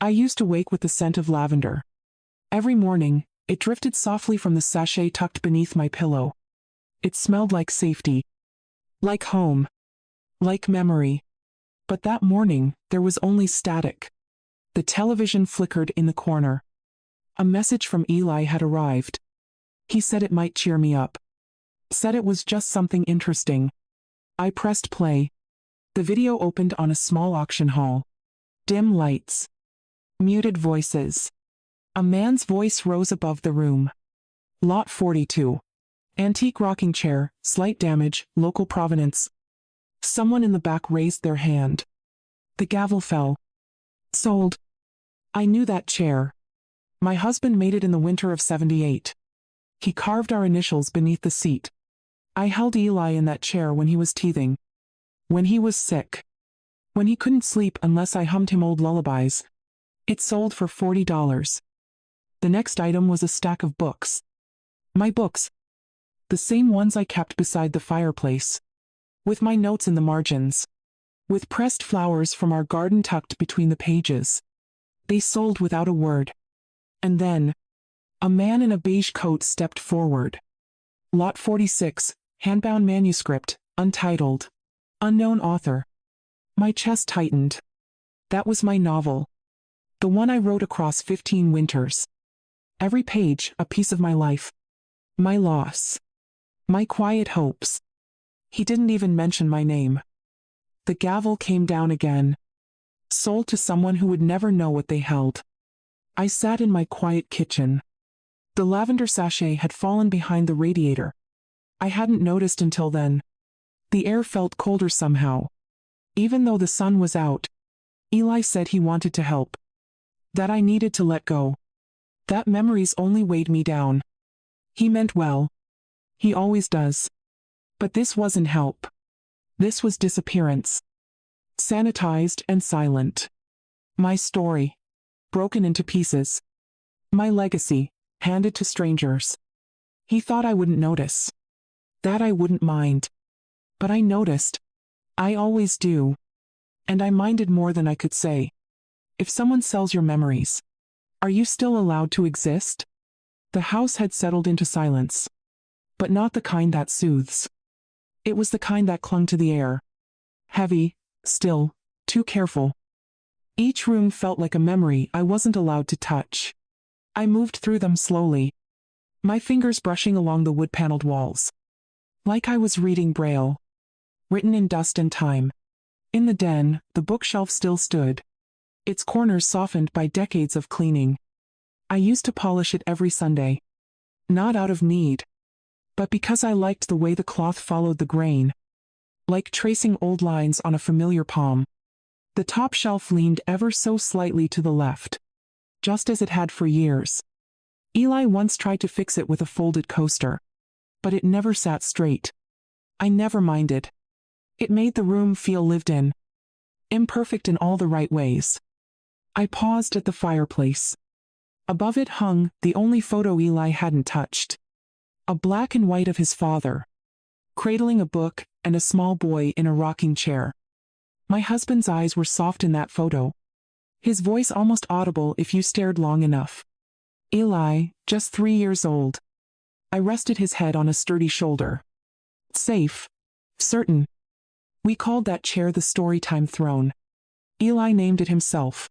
I used to wake with the scent of lavender. Every morning, it drifted softly from the sachet tucked beneath my pillow. It smelled like safety, like home, like memory. But that morning, there was only static. The television flickered in the corner. A message from Eli had arrived. He said it might cheer me up. Said it was just something interesting. I pressed play. The video opened on a small auction hall. Dim lights. Muted voices. A man's voice rose above the room. Lot 42. Antique rocking chair, slight damage, local provenance. Someone in the back raised their hand. The gavel fell. Sold. I knew that chair. My husband made it in the winter of '78. He carved our initials beneath the seat. I held Eli in that chair when he was teething. When he was sick. When he couldn't sleep unless I hummed him old lullabies. It sold for $40. The next item was a stack of books. My books. The same ones I kept beside the fireplace. With my notes in the margins. With pressed flowers from our garden tucked between the pages. They sold without a word. And then, a man in a beige coat stepped forward. Lot 46, handbound manuscript, untitled. Unknown author. My chest tightened. That was my novel. The one I wrote across 15 winters. Every page, a piece of my life. My loss. My quiet hopes. He didn't even mention my name. The gavel came down again. Sold to someone who would never know what they held. I sat in my quiet kitchen. The lavender sachet had fallen behind the radiator. I hadn't noticed until then. The air felt colder somehow. Even though the sun was out. Eli said he wanted to help. That I needed to let go. That memories only weighed me down. He meant well. He always does. But this wasn't help. This was disappearance. Sanitized and silent. My story. Broken into pieces. My legacy, handed to strangers. He thought I wouldn't notice. That I wouldn't mind. But I noticed. I always do. And I minded more than I could say. If someone sells your memories, are you still allowed to exist? The house had settled into silence. But not the kind that soothes. It was the kind that clung to the air. Heavy, still, too careful. Each room felt like a memory I wasn't allowed to touch. I moved through them slowly. My fingers brushing along the wood-paneled walls. Like I was reading Braille. Written in dust and time. In the den, the bookshelf still stood. Its corners softened by decades of cleaning. I used to polish it every Sunday. Not out of need. But because I liked the way the cloth followed the grain. Like tracing old lines on a familiar palm. The top shelf leaned ever so slightly to the left. Just as it had for years. Eli once tried to fix it with a folded coaster. But it never sat straight. I never minded. It made the room feel lived in. Imperfect in all the right ways. I paused at the fireplace. Above it hung the only photo Eli hadn't touched. A black and white of his father. Cradling a book and a small boy in a rocking chair. My husband's eyes were soft in that photo. His voice almost audible if you stared long enough. Eli, just 3 years old. I rested his head on a sturdy shoulder. Safe. Certain. We called that chair the Storytime Throne. Eli named it himself.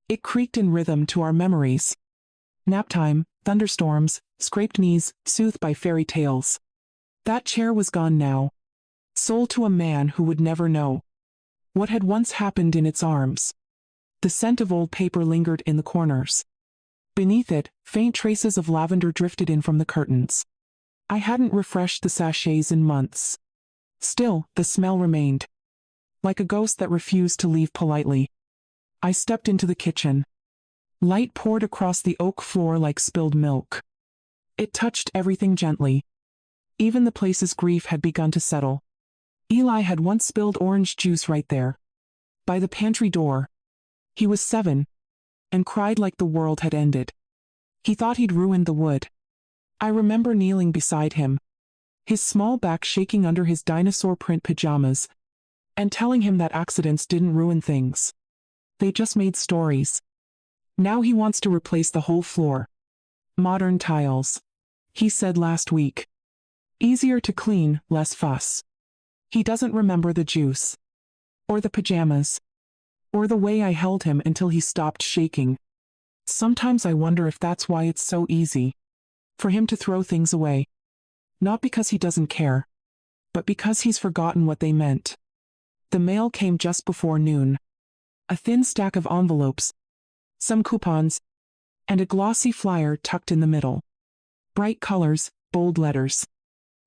It creaked in rhythm to our memories. Naptime, thunderstorms, scraped knees, soothed by fairy tales. That chair was gone now. Sold to a man who would never know what had once happened in its arms. The scent of old paper lingered in the corners. Beneath it, faint traces of lavender drifted in from the curtains. I hadn't refreshed the sachets in months. Still, the smell remained. Like a ghost that refused to leave politely. I stepped into the kitchen. Light poured across the oak floor like spilled milk. It touched everything gently. Even the place's grief had begun to settle. Eli had once spilled orange juice right there. By the pantry door. He was 7. And cried like the world had ended. He thought he'd ruined the wood. I remember kneeling beside him. His small back shaking under his dinosaur print pajamas. And telling him that accidents didn't ruin things. They just made stories. Now he wants to replace the whole floor. Modern tiles. He said last week. Easier to clean, less fuss. He doesn't remember the juice. Or the pajamas. Or the way I held him until he stopped shaking. Sometimes I wonder if that's why it's so easy for him to throw things away. Not because he doesn't care, but because he's forgotten what they meant. The mail came just before noon. A thin stack of envelopes, some coupons, and a glossy flyer tucked in the middle. Bright colors, bold letters.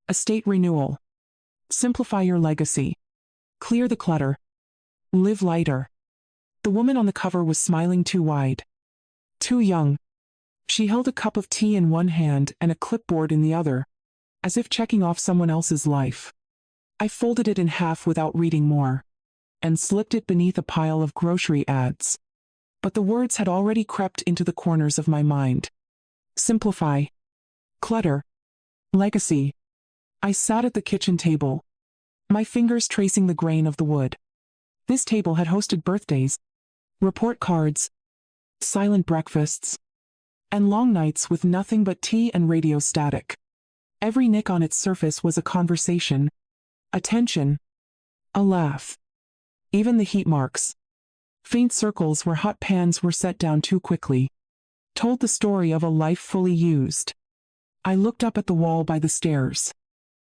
Estate renewal. Simplify your legacy. Clear the clutter. Live lighter. The woman on the cover was smiling too wide. Too young. She held a cup of tea in one hand and a clipboard in the other, as if checking off someone else's life. I folded it in half without reading more, and slipped it beneath a pile of grocery ads. But the words had already crept into the corners of my mind. Simplify. Clutter. Legacy. I sat at the kitchen table, my fingers tracing the grain of the wood. This table had hosted birthdays, report cards, silent breakfasts, and long nights with nothing but tea and radio static. Every nick on its surface was a conversation, a tension, a laugh. Even the heat marks, faint circles where hot pans were set down too quickly, told the story of a life fully used. I looked up at the wall by the stairs.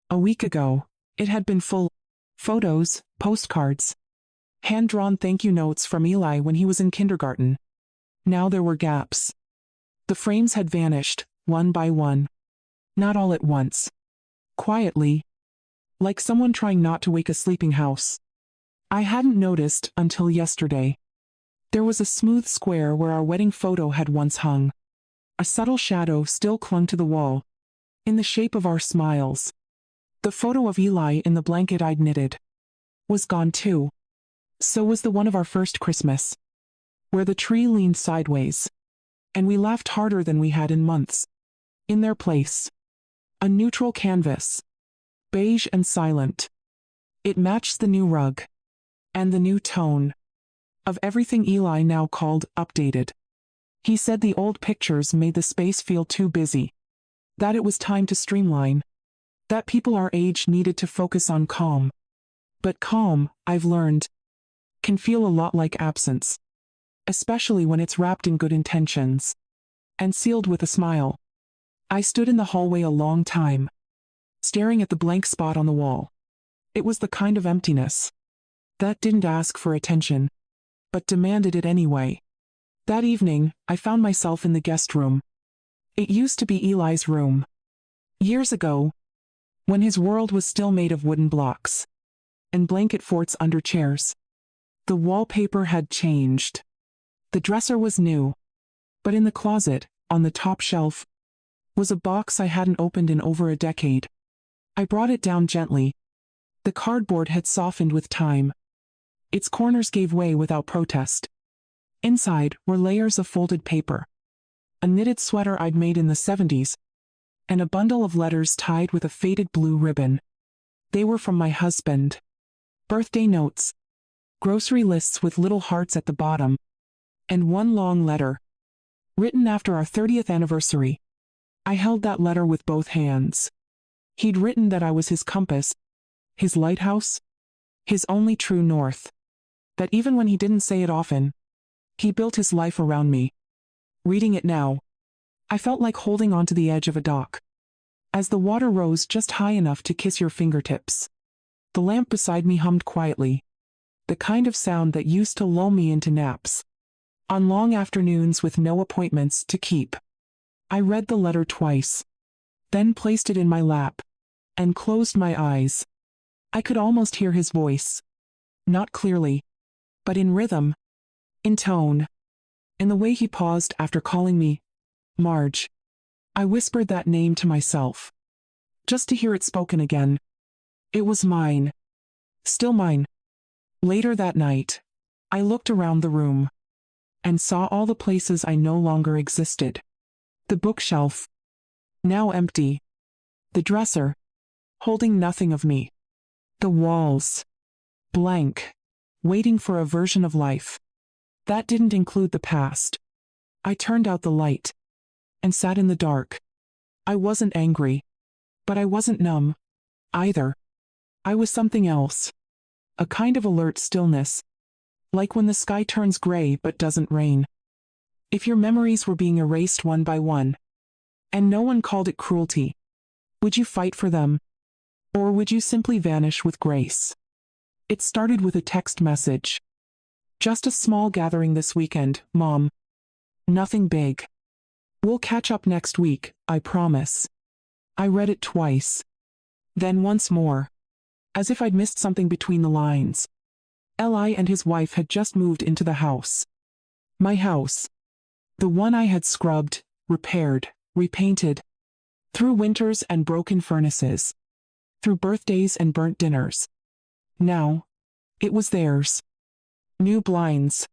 A week ago, it had been full. Photos, postcards, hand-drawn thank you notes from Eli when he was in kindergarten. Now there were gaps. The frames had vanished, one by one. Not all at once. Quietly. Like someone trying not to wake a sleeping house. I hadn't noticed until yesterday. There was a smooth square where our wedding photo had once hung. A subtle shadow still clung to the wall, in the shape of our smiles. The photo of Eli in the blanket I'd knitted was gone too. So was the one of our first Christmas, where the tree leaned sideways, and we laughed harder than we had in months. In their place, a neutral canvas, beige and silent. It matched the new rug, and the new tone of everything Eli now called updated. He said the old pictures made the space feel too busy, that it was time to streamline, that people our age needed to focus on calm. But calm, I've learned, can feel a lot like absence, especially when it's wrapped in good intentions and sealed with a smile. I stood in the hallway a long time, staring at the blank spot on the wall. It was the kind of emptiness that didn't ask for attention, but demanded it anyway. That evening, I found myself in the guest room. It used to be Eli's room. Years ago, when his world was still made of wooden blocks and blanket forts under chairs. The wallpaper had changed. The dresser was new, but in the closet, on the top shelf, was a box I hadn't opened in over a decade. I brought it down gently. The cardboard had softened with time. Its corners gave way without protest. Inside were layers of folded paper, a knitted sweater I'd made in the 70s, and a bundle of letters tied with a faded blue ribbon. They were from my husband. Birthday notes, grocery lists with little hearts at the bottom, and one long letter, written after our 30th anniversary. I held that letter with both hands. He'd written that I was his compass, his lighthouse, his only true north. That even when he didn't say it often, he built his life around me. Reading it now, I felt like holding onto the edge of a dock, as the water rose just high enough to kiss your fingertips. The lamp beside me hummed quietly, the kind of sound that used to lull me into naps on long afternoons with no appointments to keep. I read the letter twice, then placed it in my lap, and closed my eyes. I could almost hear his voice. Not clearly, but in rhythm, in tone, in the way he paused after calling me Marge. I whispered that name to myself, just to hear it spoken again. It was mine. Still mine. Later that night, I looked around the room and saw all the places I no longer existed. The bookshelf, now empty. The dresser, holding nothing of me. The walls, blank, waiting for a version of life that didn't include the past. I turned out the light and sat in the dark. I wasn't angry, but I wasn't numb either. I was something else. A kind of alert stillness, like when the sky turns gray but doesn't rain. If your memories were being erased one by one, and no one called it cruelty, would you fight for them? Or would you simply vanish with grace? It started with a text message. Just a small gathering this weekend, Mom. Nothing big. We'll catch up next week, I promise. I read it twice. Then once more. As if I'd missed something between the lines. Eli and his wife had just moved into the house. My house. The one I had scrubbed, repaired, repainted. Through winters and broken furnaces. Through birthdays and burnt dinners. Now, it was theirs. New blinds.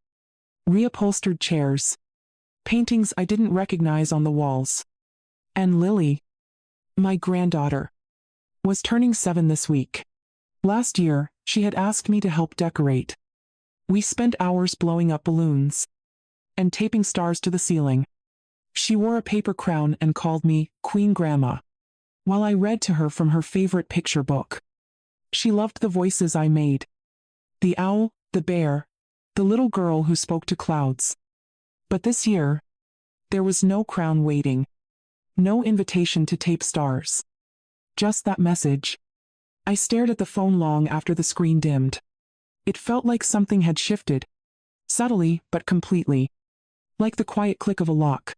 Reupholstered chairs. Paintings I didn't recognize on the walls. And Lily, my granddaughter, was turning 7 this week. Last year, she had asked me to help decorate. We spent hours blowing up balloons and taping stars to the ceiling. She wore a paper crown and called me Queen Grandma, while I read to her from her favorite picture book. She loved the voices I made. The owl, the bear, the little girl who spoke to clouds. But this year, there was no crown waiting. No invitation to tape stars. Just that message. I stared at the phone long after the screen dimmed. It felt like something had shifted. Subtly, but completely. Like the quiet click of a lock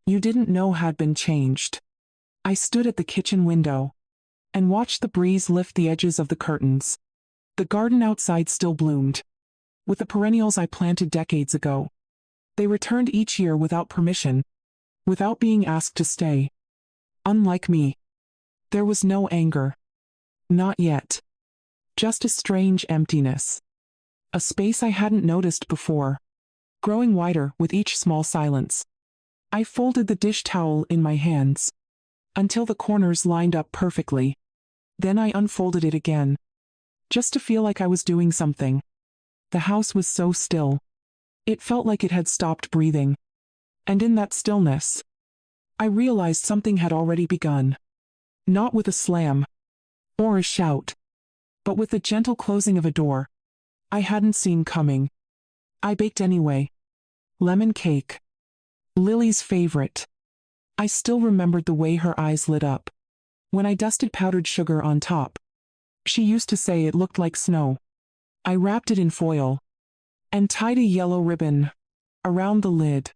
you didn't know had been changed. I stood at the kitchen window and watched the breeze lift the edges of the curtains. The garden outside still bloomed, with the perennials I planted decades ago. They returned each year without permission, without being asked to stay. Unlike me, there was no anger. Not yet. Just a strange emptiness. A space I hadn't noticed before, growing wider with each small silence. I folded the dish towel in my hands until the corners lined up perfectly. Then I unfolded it again, just to feel like I was doing something. The house was so still. It felt like it had stopped breathing. And in that stillness, I realized something had already begun. Not with a slam or a shout, but with the gentle closing of a door I hadn't seen coming. I baked anyway. Lemon cake. Lily's favorite. I still remembered the way her eyes lit up when I dusted powdered sugar on top. She used to say it looked like snow. I wrapped it in foil and tied a yellow ribbon around the lid.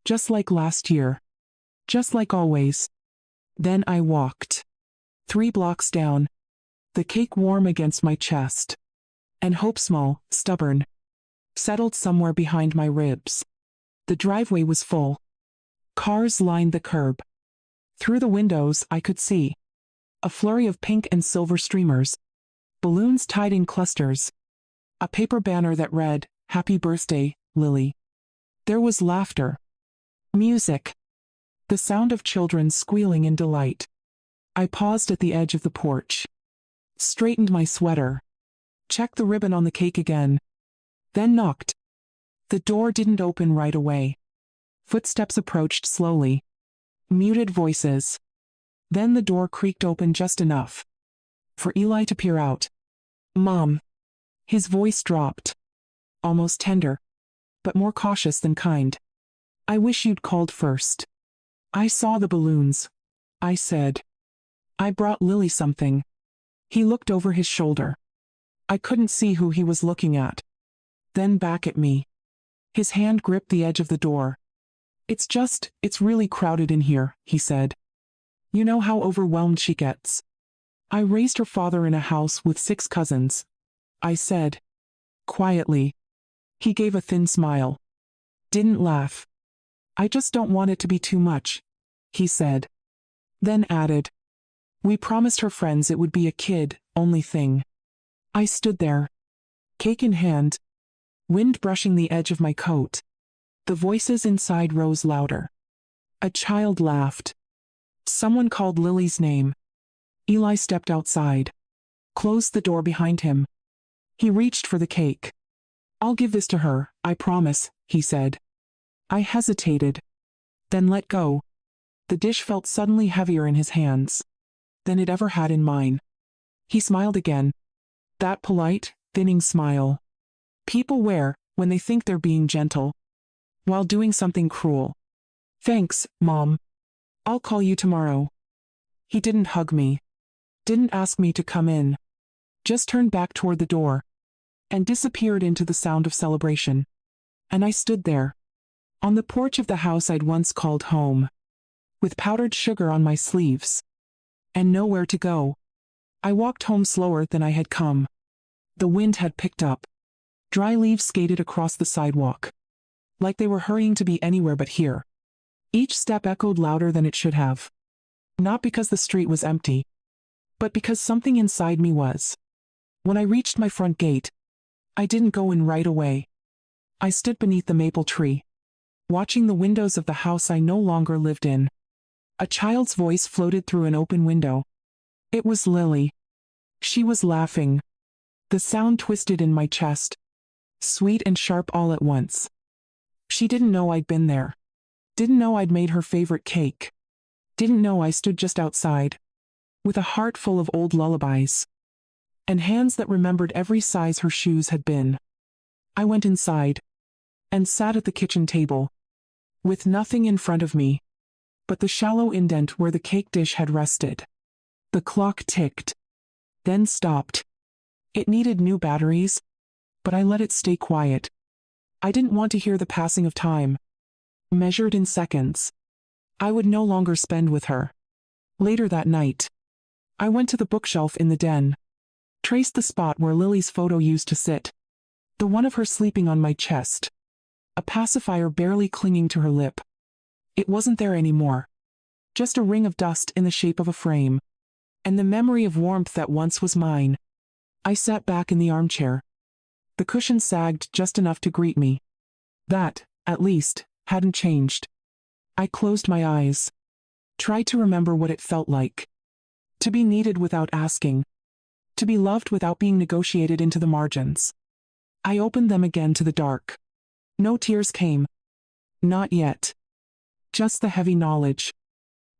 Just like last year. Just like always. Then I walked 3 blocks down, the cake warm against my chest, and hope small, stubborn, settled somewhere behind my ribs. The driveway was full. Cars lined the curb. Through the windows I could see a flurry of pink and silver streamers, balloons tied in clusters, a paper banner that read, "Happy birthday, Lily." There was laughter. Music. The sound of children squealing in delight. I paused at the edge of the porch. Straightened my sweater. Checked the ribbon on the cake again. Then knocked. The door didn't open right away. Footsteps approached slowly. Muted voices. Then the door creaked open just enough for Eli to peer out. "Mom." His voice dropped. Almost tender, but more cautious than kind. "I wish you'd called first." "I saw the balloons," I said. "I brought Lily something." He looked over his shoulder. I couldn't see who he was looking at. Then back at me. His hand gripped the edge of the door. It's really crowded in here," he said. "You know how overwhelmed she gets." "I raised her father in a house with 6 cousins," I said. Quietly. He gave a thin smile. Didn't laugh. "I just don't want it to be too much," he said. Then added, "We promised her friends it would be a kid-only thing." I stood there, cake in hand, wind brushing the edge of my coat. The voices inside rose louder. A child laughed. Someone called Lily's name. Eli stepped outside, closed the door behind him. He reached for the cake. "I'll give this to her, I promise," he said. I hesitated, then let go. The dish felt suddenly heavier in his hands than it ever had in mine. He smiled again. That polite, thinning smile people wear when they think they're being gentle while doing something cruel. Thanks, Mom. I'll call you tomorrow. He didn't hug me, didn't ask me to come in, just turned back toward the door and disappeared into the sound of celebration. And I stood there, on the porch of the house I'd once called home, with powdered sugar on my sleeves, and nowhere to go. I walked home slower than I had come. The wind had picked up. Dry leaves skated across the sidewalk, like they were hurrying to be anywhere but here. Each step echoed louder than it should have. Not because the street was empty, but because something inside me was. When I reached my front gate, I didn't go in right away. I stood beneath the maple tree, watching the windows of the house I no longer lived in. A child's voice floated through an open window. It was Lily. She was laughing. The sound twisted in my chest, sweet and sharp all at once. She didn't know I'd been there. Didn't know I'd made her favorite cake. Didn't know I stood just outside, with a heart full of old lullabies, and hands that remembered every size her shoes had been. I went inside, and sat at the kitchen table, with nothing in front of me but the shallow indent where the cake dish had rested. The clock ticked, then stopped. It needed new batteries, but I let it stay quiet. I didn't want to hear the passing of time, measured in seconds. I would no longer spend with her. Later that night, I went to the bookshelf in the den, traced the spot where Lily's photo used to sit, the one of her sleeping on my chest, a pacifier barely clinging to her lip. It wasn't there anymore. Just a ring of dust in the shape of a frame, and the memory of warmth that once was mine. I sat back in the armchair. The cushion sagged just enough to greet me. That, at least, hadn't changed. I closed my eyes, tried to remember what it felt like. To be needed without asking. To be loved without being negotiated into the margins. I opened them again to the dark. No tears came. Not yet. Just the heavy knowledge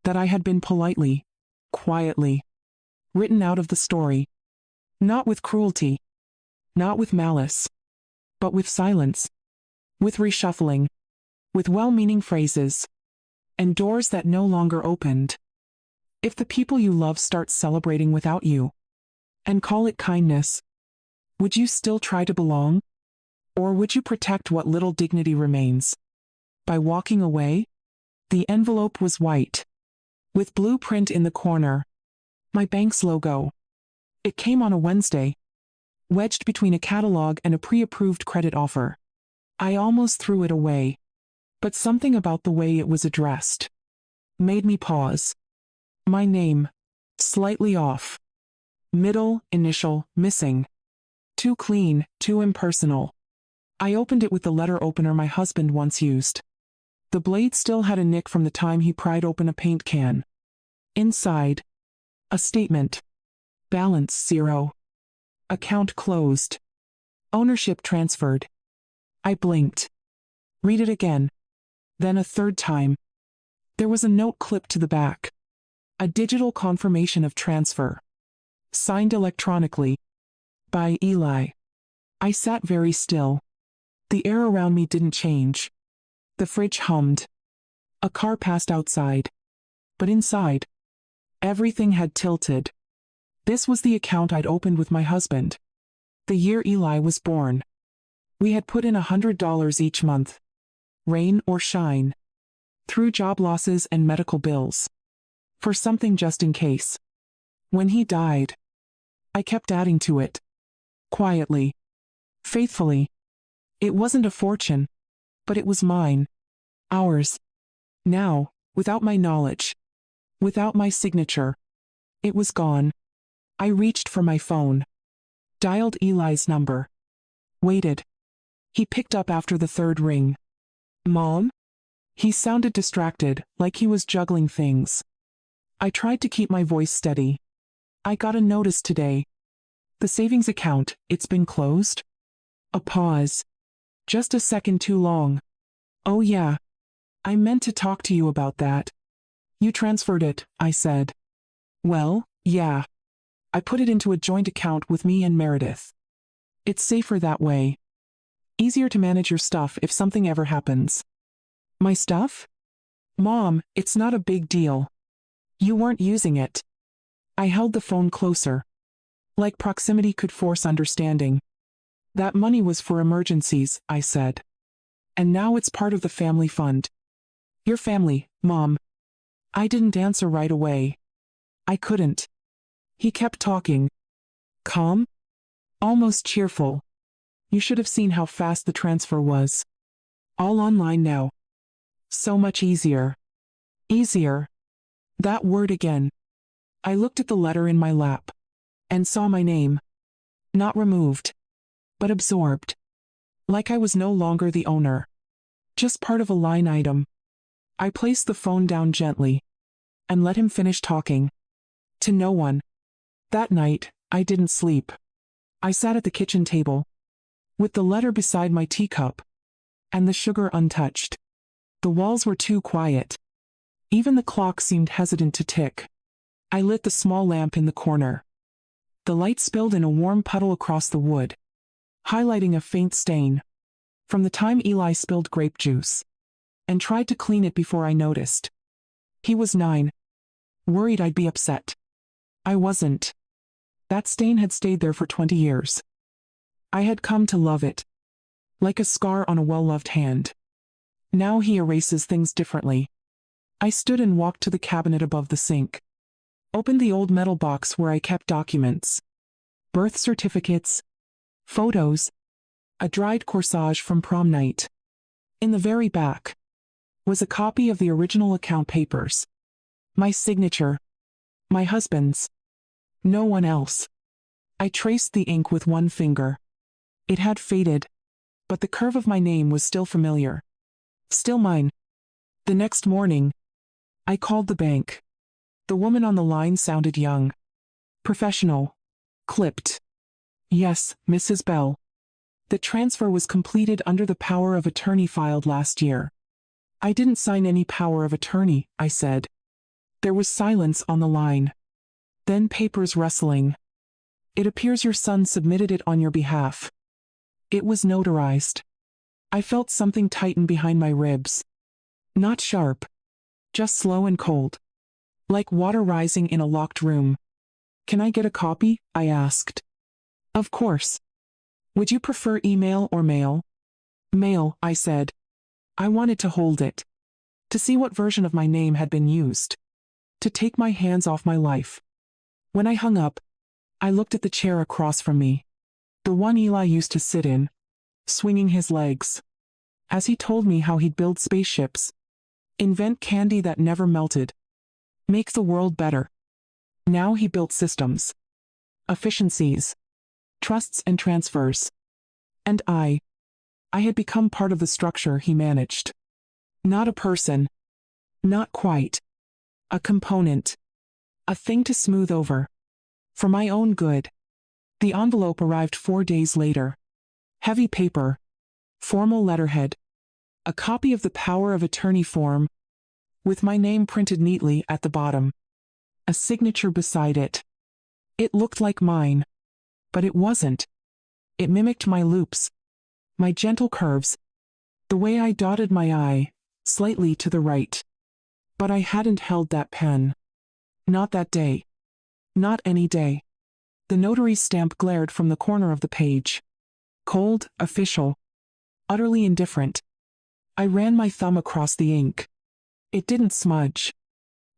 that I had been politely, quietly, written out of the story. Not with cruelty, not with malice, but with silence, with reshuffling, with well-meaning phrases, and doors that no longer opened. If the people you love start celebrating without you, and call it kindness, would you still try to belong? Or would you protect what little dignity remains by walking away? The envelope was white, with blue print in the corner, my bank's logo. It came on a Wednesday, wedged between a catalog and a pre-approved credit offer. I almost threw it away, but something about the way it was addressed made me pause. My name, slightly off. Middle initial missing. Too clean, too impersonal. I opened it with the letter opener my husband once used. The blade still had a nick from the time he pried open a paint can. Inside, a statement. Balance 0. Account closed. Ownership transferred. I blinked. Read it again. Then a third time. There was a note clipped to the back. A digital confirmation of transfer. Signed electronically. By Eli. I sat very still. The air around me didn't change. The fridge hummed. A car passed outside. But inside, everything had tilted. This was the account I'd opened with my husband. The year Eli was born. We had put in $100 each month. Rain or shine. Through job losses and medical bills. For something just in case. When he died, I kept adding to it. Quietly. Faithfully. It wasn't a fortune, but it was mine. Ours. Now, without my knowledge, without my signature, it was gone. I reached for my phone. Dialed Eli's number. Waited. He picked up after the third ring. Mom? He sounded distracted, like he was juggling things. I tried to keep my voice steady. I got a notice today. The savings account, it's been closed? A pause. Just a second too long. Oh yeah, I meant to talk to you about that. You transferred it, I said. Well, yeah. I put it into a joint account with me and Meredith. It's safer that way. Easier to manage your stuff if something ever happens. My stuff? Mom, it's not a big deal. You weren't using it. I held the phone closer. Like proximity could force understanding. That money was for emergencies, I said. And now it's part of the family fund. Your family, Mom. I didn't answer right away. I couldn't. He kept talking. Calm? Almost cheerful. You should have seen how fast the transfer was. All online now. So much easier. Easier. That word again. I looked at the letter in my lap. And saw my name. Not removed. But absorbed. Like I was no longer the owner. Just part of a line item. I placed the phone down gently. And let him finish talking. To no one. That night, I didn't sleep. I sat at the kitchen table. With the letter beside my teacup. And the sugar untouched. The walls were too quiet. Even the clock seemed hesitant to tick. I lit the small lamp in the corner. The light spilled in a warm puddle across the wood, highlighting a faint stain. From the time Eli spilled grape juice. And tried to clean it before I noticed. He was 9. Worried I'd be upset. I wasn't. That stain had stayed there for 20 years. I had come to love it. Like a scar on a well-loved hand. Now he erases things differently. I stood and walked to the cabinet above the sink. Opened the old metal box where I kept documents. Birth certificates. Photos. A dried corsage from prom night. In the very back was a copy of the original account papers. My signature. My husband's. No one else. I traced the ink with one finger. It had faded. But the curve of my name was still familiar. Still mine. The next morning, I called the bank. The woman on the line sounded young. Professional. Clipped. Yes, Mrs. Bell. The transfer was completed under the power of attorney filed last year. I didn't sign any power of attorney, I said. There was silence on the line. Then papers rustling. It appears your son submitted it on your behalf. It was notarized. I felt something tighten behind my ribs. Not sharp. Just slow and cold. Like water rising in a locked room. Can I get a copy? I asked. Of course. Would you prefer email or mail? Mail, I said. I wanted to hold it. To see what version of my name had been used. To take my hands off my life. When I hung up, I looked at the chair across from me. The one Eli used to sit in. Swinging his legs. As he told me how he'd build spaceships. Invent candy that never melted. Make the world better. Now he built systems. Efficiencies. Trusts and transfers. And I had become part of the structure he managed. Not a person. Not quite. A component. A thing to smooth over. For my own good. The envelope arrived 4 days later. Heavy paper. Formal letterhead. A copy of the power of attorney form. With my name printed neatly at the bottom. A signature beside it. It looked like mine. But it wasn't. It mimicked my loops. My gentle curves. The way I dotted my I, slightly to the right. But I hadn't held that pen. Not that day. Not any day. The notary's stamp glared from the corner of the page. Cold, official. Utterly indifferent. I ran my thumb across the ink. It didn't smudge.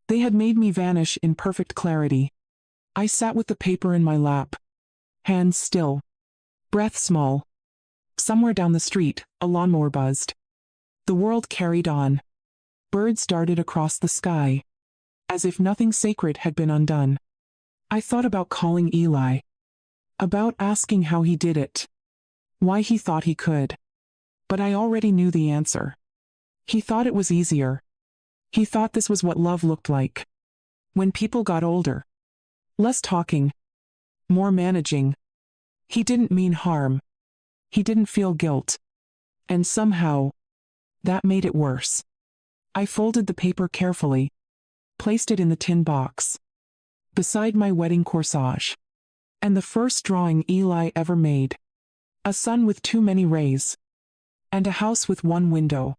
They had made me vanish in perfect clarity. I sat with the paper in my lap. Hands still. Breath small. Somewhere down the street, a lawnmower buzzed. The world carried on. Birds darted across the sky. As if nothing sacred had been undone. I thought about calling Eli. About asking how he did it. Why he thought he could. But I already knew the answer. He thought it was easier. He thought this was what love looked like. When people got older. Less talking. More managing. He didn't mean harm. He didn't feel guilt. And somehow, That made it worse. I folded the paper carefully, placed it in the tin box, beside my wedding corsage. And the first drawing Eli ever made. A sun with too many rays. And a house with one window.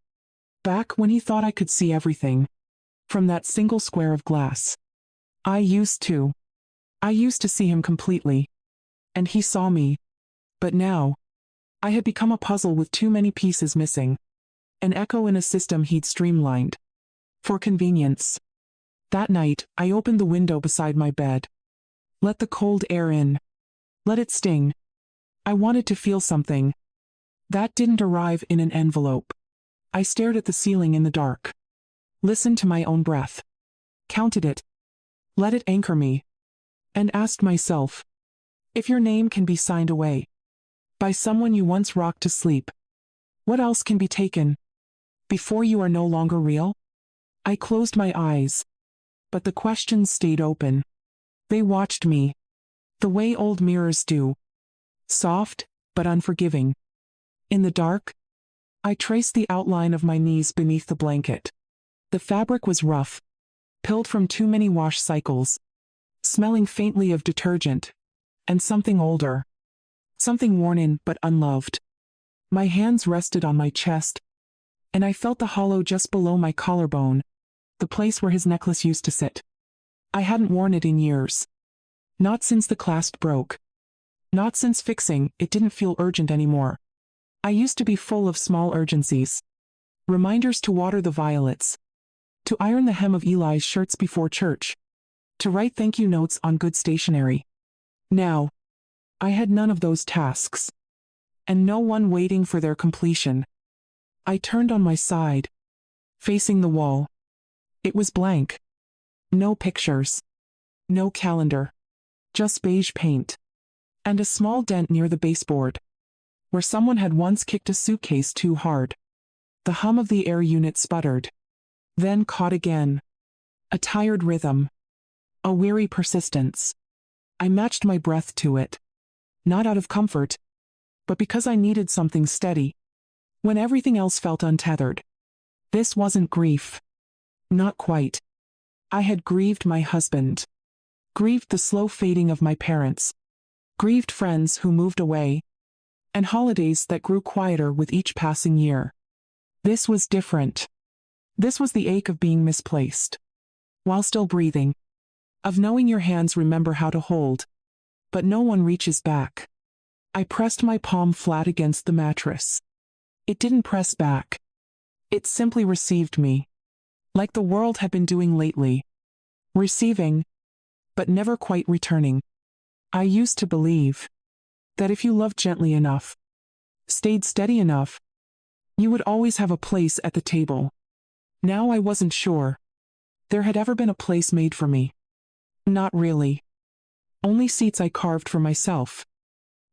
Back when he thought I could see everything. From that single square of glass. I used to see him completely. And he saw me. But now, I had become a puzzle with too many pieces missing. An echo in a system he'd streamlined. For convenience. That night, I opened the window beside my bed. Let the cold air in. Let it sting. I wanted to feel something. That didn't arrive in an envelope. I stared at the ceiling in the dark. Listened to my own breath. Counted it. Let it anchor me. And asked myself, if your name can be signed away by someone you once rocked to sleep, what else can be taken before you are no longer real? I closed my eyes, but the questions stayed open. They watched me, the way old mirrors do, soft but unforgiving. In the dark, I traced the outline of my knees beneath the blanket. The fabric was rough, pilled from too many wash cycles, smelling faintly of detergent, and something older. Something worn in but unloved. My hands rested on my chest, and I felt the hollow just below my collarbone, the place where his necklace used to sit. I hadn't worn it in years. Not since the clasp broke. Not since fixing it didn't feel urgent anymore. I used to be full of small urgencies. Reminders to water the violets. To iron the hem of Eli's shirts before church. To write thank you notes on good stationery. Now, I had none of those tasks. And no one waiting for their completion. I turned on my side, facing the wall. It was blank. No pictures. No calendar. Just beige paint. And a small dent near the baseboard, where someone had once kicked a suitcase too hard. The hum of the air unit sputtered. Then caught again. A tired rhythm. A weary persistence. I matched my breath to it. Not out of comfort, but because I needed something steady. When everything else felt untethered. This wasn't grief. Not quite. I had grieved my husband. Grieved the slow fading of my parents. Grieved friends who moved away. And holidays that grew quieter with each passing year. This was different. This was the ache of being misplaced. While still breathing. Of knowing your hands remember how to hold. But no one reaches back. I pressed my palm flat against the mattress. It didn't press back. It simply received me. Like the world had been doing lately. Receiving, but never quite returning. I used to believe that if you loved gently enough, stayed steady enough, you would always have a place at the table. Now I wasn't sure there had ever been a place made for me. Not really. Only seats I carved for myself.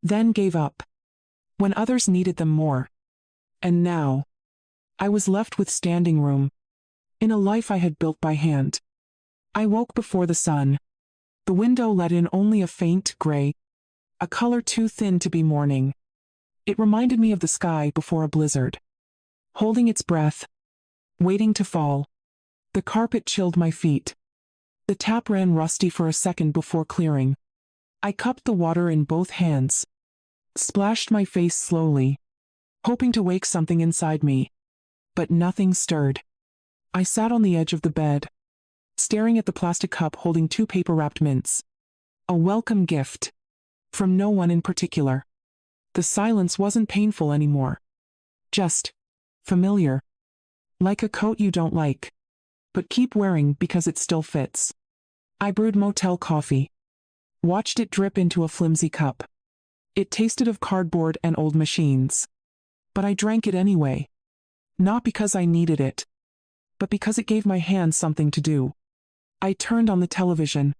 Then gave up. When others needed them more. And now, I was left with standing room. In a life I had built by hand. I woke before the sun. The window let in only a faint gray. A color too thin to be morning. It reminded me of the sky before a blizzard. Holding its breath. Waiting to fall. The carpet chilled my feet. The tap ran rusty for a second before clearing. I cupped the water in both hands. Splashed my face slowly. Hoping to wake something inside me. But nothing stirred. I sat on the edge of the bed. Staring at the plastic cup holding 2 paper-wrapped mints. A welcome gift. From no one in particular. The silence wasn't painful anymore. Just familiar. Like a coat you don't like, but keep wearing because it still fits. I brewed motel coffee. Watched it drip into a flimsy cup. It tasted of cardboard and old machines. But I drank it anyway. Not because I needed it, but because it gave my hands something to do. I turned on the television.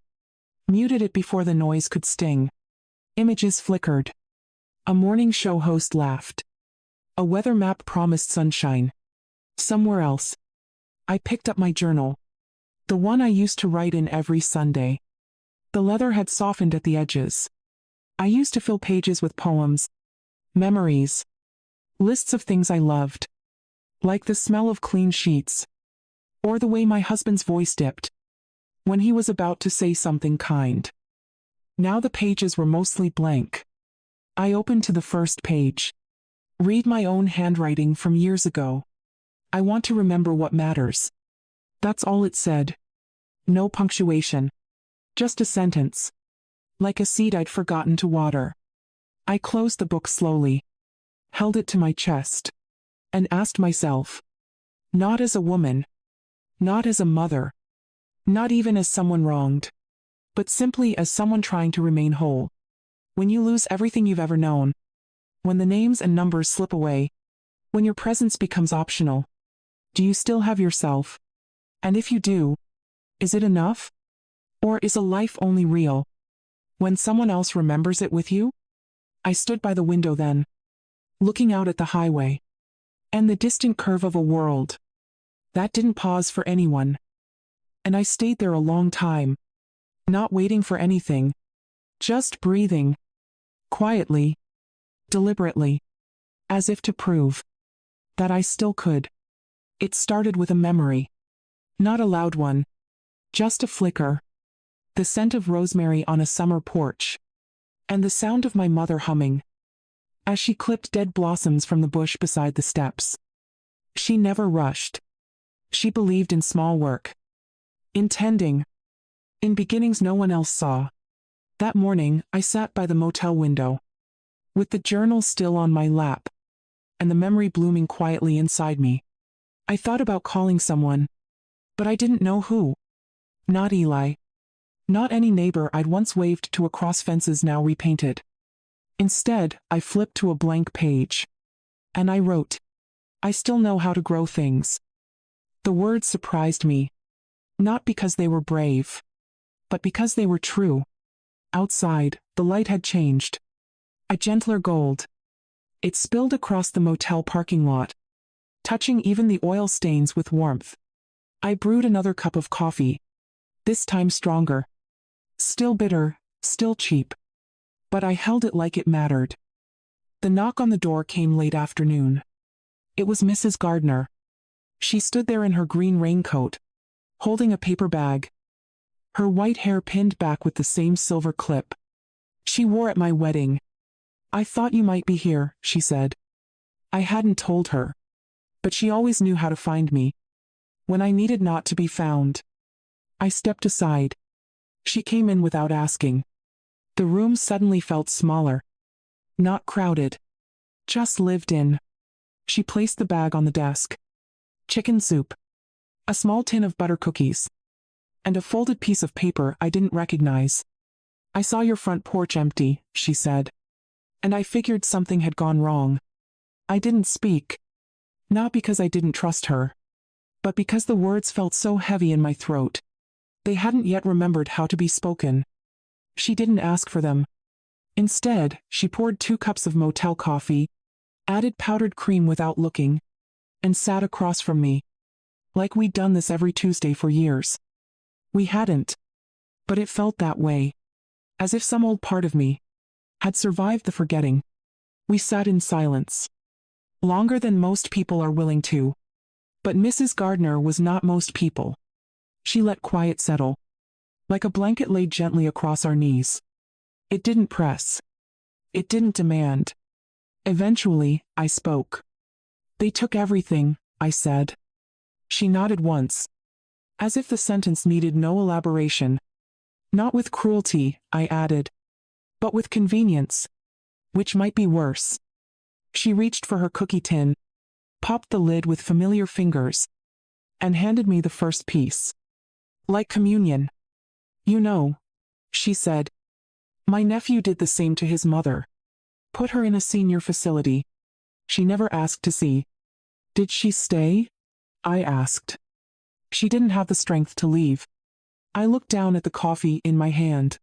Muted it before the noise could sting. Images flickered. A morning show host laughed. A weather map promised sunshine. Somewhere else. I picked up my journal. The one I used to write in every Sunday. The leather had softened at the edges. I used to fill pages with poems, memories, lists of things I loved. like the smell of clean sheets, or the way my husband's voice dipped when he was about to say something kind. Now the pages were mostly blank. I opened to the first page. Read my own handwriting from years ago. I want to remember what matters. That's all it said. No punctuation. Just a sentence. Like a seed I'd forgotten to water. I closed the book slowly, held it to my chest, and asked myself, not as a woman, not as a mother, not even as someone wronged, but simply as someone trying to remain whole. When you lose everything you've ever known, when the names and numbers slip away, when your presence becomes optional, do you still have yourself? And if you do, is it enough? Or is a life only real when someone else remembers it with you? I stood by the window then, looking out at the highway, and the distant curve of a world that didn't pause for anyone. And I stayed there a long time, not waiting for anything, just breathing, quietly, deliberately, as if to prove that I still could. It started with a memory, not a loud one, just a flicker, the scent of rosemary on a summer porch, and the sound of my mother humming as she clipped dead blossoms from the bush beside the steps. She never rushed. She believed in small work, in tending, in beginnings no one else saw. That morning, I sat by the motel window, with the journal still on my lap, and the memory blooming quietly inside me. I thought about calling someone, but I didn't know who. Not Eli. Not any neighbor I'd once waved to across fences now repainted. Instead, I flipped to a blank page. And I wrote, I still know how to grow things. The words surprised me. Not because they were brave, but because they were true. Outside, the light had changed. A gentler gold. It spilled across the motel parking lot, touching even the oil stains with warmth. I brewed another cup of coffee, this time stronger. Still bitter, still cheap. But I held it like it mattered. The knock on the door came late afternoon. It was Mrs. Gardner. She stood there in her green raincoat, holding a paper bag, her white hair pinned back with the same silver clip she wore at my wedding. I thought you might be here, she said. I hadn't told her, but she always knew how to find me when I needed not to be found. I stepped aside. She came in without asking. The room suddenly felt smaller, not crowded, just lived in. She placed the bag on the desk. Chicken soup, a small tin of butter cookies, and a folded piece of paper I didn't recognize. I saw your front porch empty, she said, and I figured something had gone wrong. I didn't speak, not because I didn't trust her, but because the words felt so heavy in my throat. They hadn't yet remembered how to be spoken. She didn't ask for them. Instead, she poured 2 cups of motel coffee, added powdered cream without looking, and sat across from me. Like we'd done this every Tuesday for years. We hadn't. But it felt that way. As if some old part of me had survived the forgetting. We sat in silence. Longer than most people are willing to. But Mrs. Gardner was not most people. She let quiet settle, like a blanket laid gently across our knees. It didn't press. It didn't demand. Eventually, I spoke. They took everything, I said. She nodded once, as if the sentence needed no elaboration. Not with cruelty, I added, but with convenience, which might be worse. She reached for her cookie tin, popped the lid with familiar fingers, and handed me the first piece. Like communion. You know, she said. My nephew did the same to his mother. Put her in a senior facility. She never asked to see. Did she stay? I asked. She didn't have the strength to leave. I looked down at the coffee in my hand.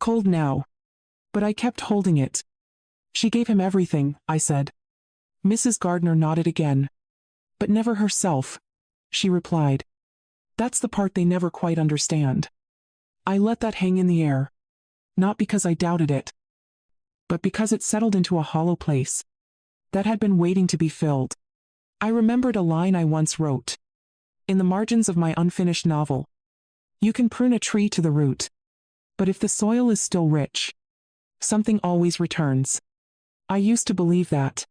Cold now. But I kept holding it. She gave him everything, I said. Mrs. Gardner nodded again. But never herself, she replied. That's the part they never quite understand. I let that hang in the air. Not because I doubted it, but because it settled into a hollow place that had been waiting to be filled. I remembered a line I once wrote in the margins of my unfinished novel. You can prune a tree to the root, but if the soil is still rich, something always returns. I used to believe that.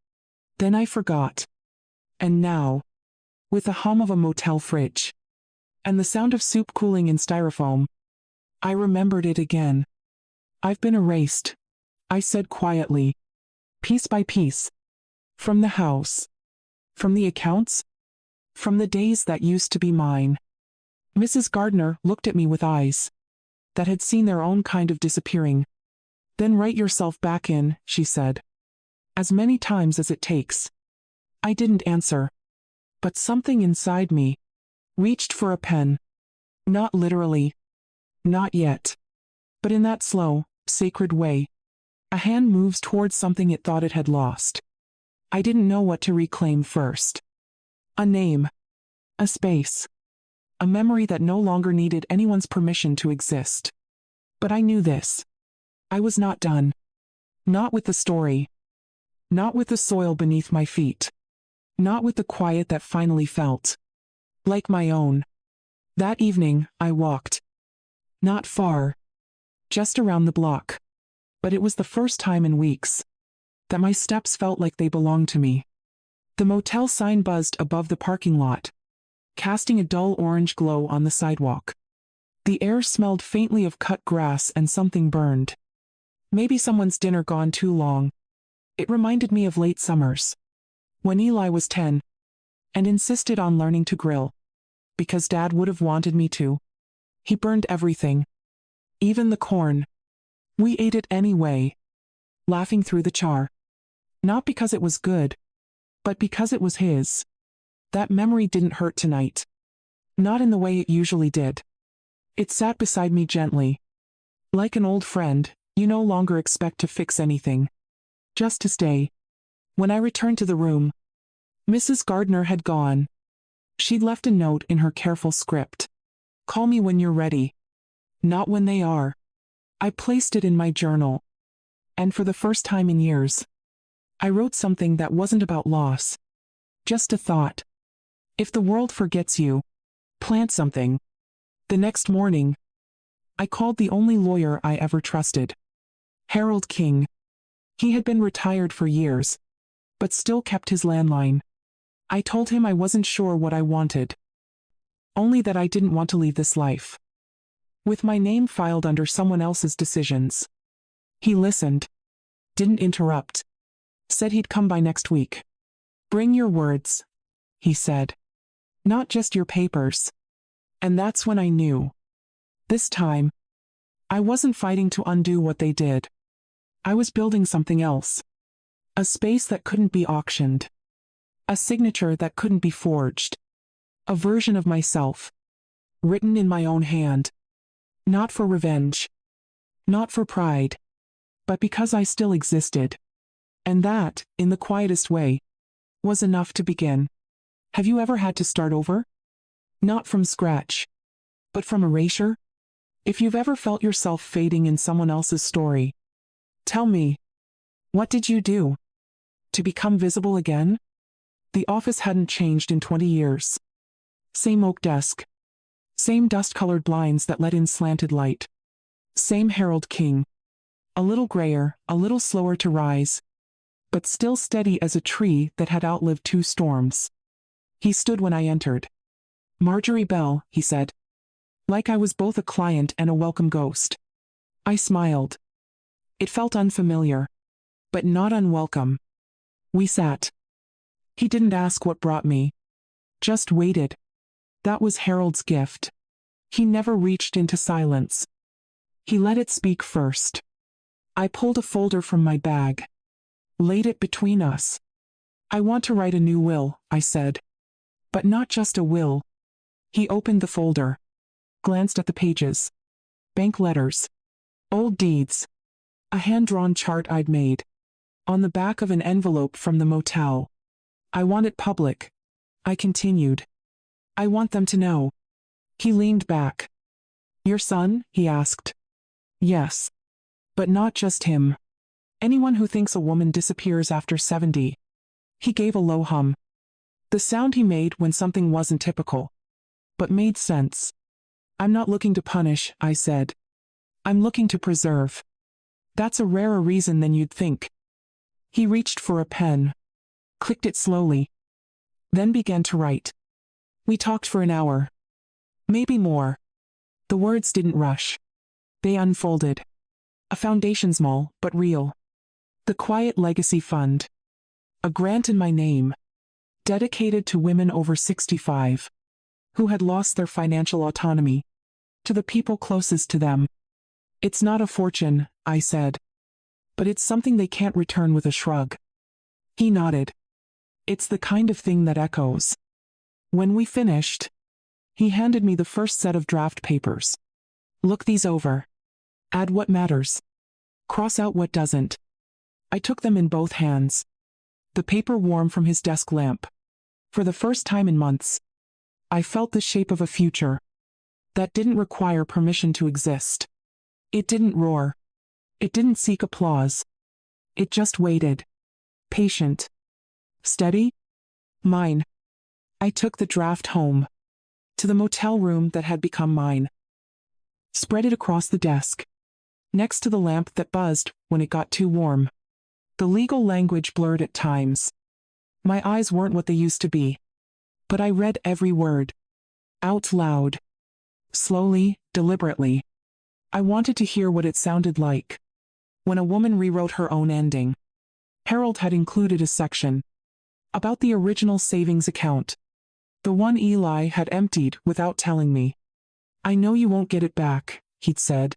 Then I forgot. And now, with the hum of a motel fridge and the sound of soup cooling in styrofoam, I remembered it again. I've been erased, I said quietly, piece by piece, from the house, from the accounts, from the days that used to be mine. Mrs. Gardner looked at me with eyes that had seen their own kind of disappearing. Then write yourself back in, she said. As many times as it takes. I didn't answer. But something inside me reached for a pen. Not literally. Not yet. But in that slow, sacred way, a hand moves towards something it thought it had lost. I didn't know what to reclaim first. A name. A space. A memory that no longer needed anyone's permission to exist. But I knew this. I was not done. Not with the story. Not with the soil beneath my feet. Not with the quiet that finally felt like my own. That evening, I walked. Not far. Just around the block. But it was the first time in weeks that my steps felt like they belonged to me. The motel sign buzzed above the parking lot, casting a dull orange glow on the sidewalk. The air smelled faintly of cut grass and something burned. Maybe someone's dinner gone too long. It reminded me of late summers, when Eli was 10, and insisted on learning to grill, because Dad would have wanted me to. He burned everything, even the corn. We ate it anyway, laughing through the char. Not because it was good, but because it was his. That memory didn't hurt tonight. Not in the way it usually did. It sat beside me gently. Like an old friend, you no longer expect to fix anything. Just to stay. When I returned to the room, Mrs. Gardner had gone. She'd left a note in her careful script. Call me when you're ready. Not when they are. I placed it in my journal. And for the first time in years, I wrote something that wasn't about loss. Just a thought. If the world forgets you, plant something. The next morning, I called the only lawyer I ever trusted. Harold King. He had been retired for years, but still kept his landline. I told him I wasn't sure what I wanted. Only that I didn't want to leave this life with my name filed under someone else's decisions. He listened. Didn't interrupt. Said he'd come by next week. Bring your words, he said. Not just your papers. And that's when I knew. This time, I wasn't fighting to undo what they did. I was building something else. A space that couldn't be auctioned. A signature that couldn't be forged. A version of myself. Written in my own hand. Not for revenge. Not for pride. But because I still existed. And that, in the quietest way, was enough to begin. Have you ever had to start over? Not from scratch, but from erasure? If you've ever felt yourself fading in someone else's story, tell me, what did you do to become visible again? The office hadn't changed in 20 years. Same oak desk. Same dust-colored blinds that let in slanted light. Same Harold King. A little grayer, a little slower to rise, but still steady as a tree that had outlived 2 storms. He stood when I entered. Marjorie Bell, he said. Like I was both a client and a welcome ghost. I smiled. It felt unfamiliar, but not unwelcome. We sat. He didn't ask what brought me. Just waited. That was Harold's gift. He never reached into silence. He let it speak first. I pulled a folder from my bag. Laid it between us. I want to write a new will, I said. But not just a will. He opened the folder. Glanced at the pages. Bank letters. Old deeds. A hand-drawn chart I'd made. On the back of an envelope from the motel. I want it public. I continued. I want them to know. He leaned back. Your son? He asked. Yes. But not just him. Anyone who thinks a woman disappears after 70. He gave a low hum. The sound he made when something wasn't typical, but made sense. I'm not looking to punish, I said. I'm looking to preserve. That's a rarer reason than you'd think. He reached for a pen, clicked it slowly, then began to write. We talked for an hour. Maybe more. The words didn't rush. They unfolded. A foundation small, but real. The Quiet Legacy Fund. A grant in my name. Dedicated to women over 65. Who had lost their financial autonomy. To the people closest to them. It's not a fortune, I said. But it's something they can't return with a shrug. He nodded. It's the kind of thing that echoes. When we finished, he handed me the first set of draft papers. Look these over. Add what matters. Cross out what doesn't. I took them in both hands. The paper warm from his desk lamp. For the first time in months, I felt the shape of a future that didn't require permission to exist. It didn't roar. It didn't seek applause. It just waited. Patient. Steady? Mine. I took the draft home. To the motel room that had become mine. Spread it across the desk. Next to the lamp that buzzed when it got too warm. The legal language blurred at times. My eyes weren't what they used to be. But I read every word. Out loud. Slowly, deliberately. I wanted to hear what it sounded like. When a woman rewrote her own ending. Harold had included a section. About the original savings account. The one Eli had emptied without telling me. I know you won't get it back, he'd said.